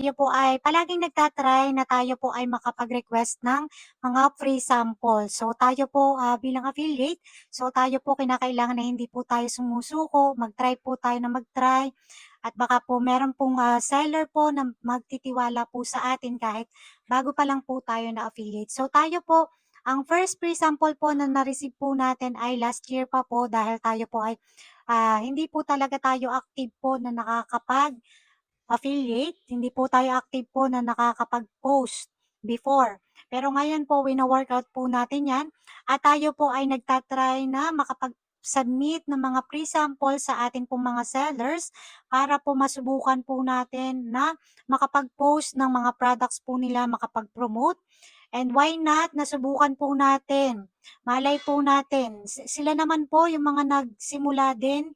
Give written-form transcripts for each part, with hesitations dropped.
tayo po ay palaging nagta-try na tayo po ay makapag-request ng mga free sample. So tayo po, bilang affiliate, so tayo po kinakailangan na hindi po tayo sumusuko, mag-try po tayo na mag-try at baka po meron pong, seller po na magtitiwala po sa atin kahit bago pa lang po tayo na affiliate. So tayo po, ang first free sample po na na-receive po natin ay last year pa po dahil tayo po ay, hindi po talaga tayo active po na affiliate, hindi po tayo active po na nakakapag-post before. Pero ngayon po, wino-workout po natin 'yan at tayo po ay nagta-try na makapag-submit ng mga pre-sample sa ating pong mga sellers para po masubukan po natin na makapag-post ng mga products po nila, makapag-promote. And why not, nasubukan po natin. Malay po natin, sila naman po yung mga nagsimula din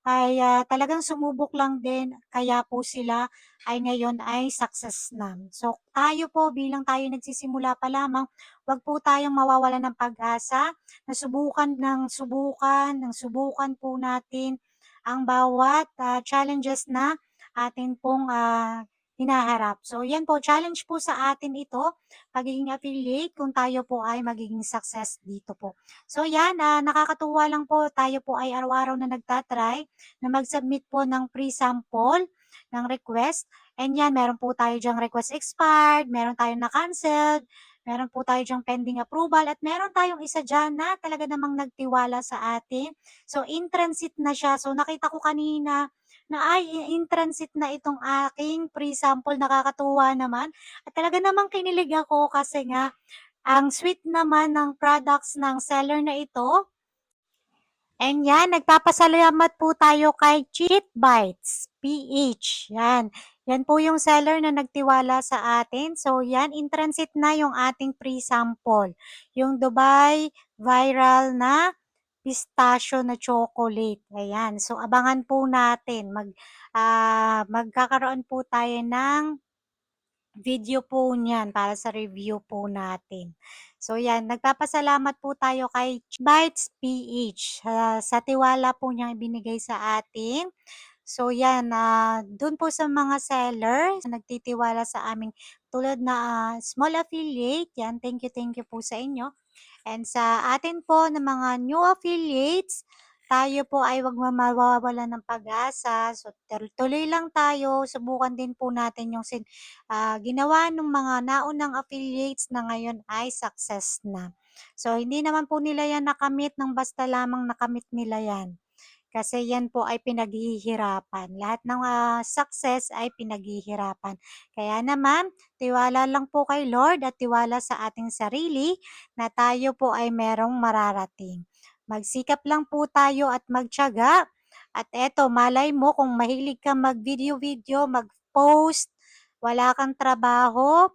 ay, talagang sumubok lang din kaya po sila ay ngayon ay success na. So, tayo po bilang tayo nagsisimula pa lamang, 'wag po tayong mawawalan ng pag-asa na subukan ng subukan po natin ang bawat, challenges na atin pong, hinaharap. So, 'yan po, challenge po sa atin ito, pagiging affiliate kung tayo po ay magiging success dito po. So 'yan, nakakatuwa lang po tayo po ay araw-araw na nagta-try na mag-submit po ng pre-sample ng request. And yan, meron po tayo diyang request expired, meron tayong na-cancelled, meron po tayo diyang pending approval, at meron tayong isa diyan na talaga namang nagtiwala sa atin. So, in transit na siya. So, nakita ko kanina na ay, in transit na itong aking pre-sample. Nakakatuwa naman. At talaga namang kinilig ako kasi nga, ang sweet naman ng products ng seller na ito. And yan, nagpapasalamat po tayo kay Cheat Bites PH. Yan. Yan po yung seller na nagtiwala sa atin. So yan, in transit na yung ating pre-sample. Yung Dubai viral na pistachio na chocolate. Ayan. So abangan po natin. Magkakaroon po tayo ng video po niyan para sa review po natin. So yan, nagpapasalamat po tayo kay Bites PH, sa tiwala po niyang ibinigay sa atin. So yan, dun po sa mga seller na nagtitiwala sa aming tulad na, small affiliate, yan, thank you po sa inyo. And sa atin po na mga new affiliates, tayo po ay 'wag mawawalan ng pag-asa. So, tuloy lang tayo, subukan din po natin yung ginawa ng mga naunang affiliates na ngayon ay success na. So, hindi naman po nila yan nakamit ng basta lamang nakamit nila yan. Kasi yan po ay pinaghihirapan. Lahat ng, success ay pinaghihirapan. Kaya naman, tiwala lang po kay Lord at tiwala sa ating sarili na tayo po ay merong mararating. Magsikap lang po tayo at magtiyaga. At eto, malay mo kung mahilig ka mag-video-video, mag-post, wala kang trabaho,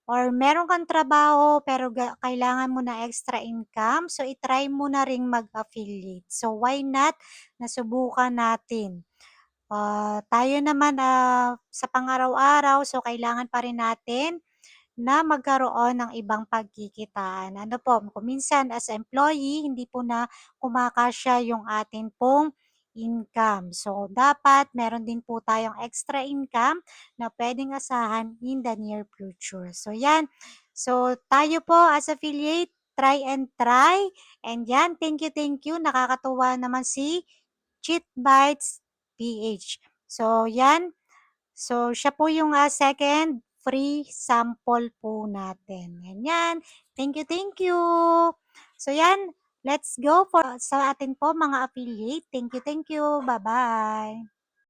or meron kang trabaho pero kailangan mo na extra income, so i-try mo na ring mag-affiliate. So why not, nasubukan natin. Tayo naman, sa pang-araw-araw, so kailangan pa rin natin na magkaroon ng ibang pagkikitaan. Ano po, kung minsan as employee, hindi po na kumakasya yung atin pong income. So, dapat meron din po tayong extra income na pwedeng asahan in the near future. So, yan. So, tayo po as affiliate, try and try. And yan, thank you, thank you. Nakakatuwa naman si Cheat Bites PH. So, yan. So, siya po yung, second free sample po natin. Ganyan. Thank you, thank you. So, yan. Let's go for sa atin po mga affiliate. Thank you, thank you. Bye-bye.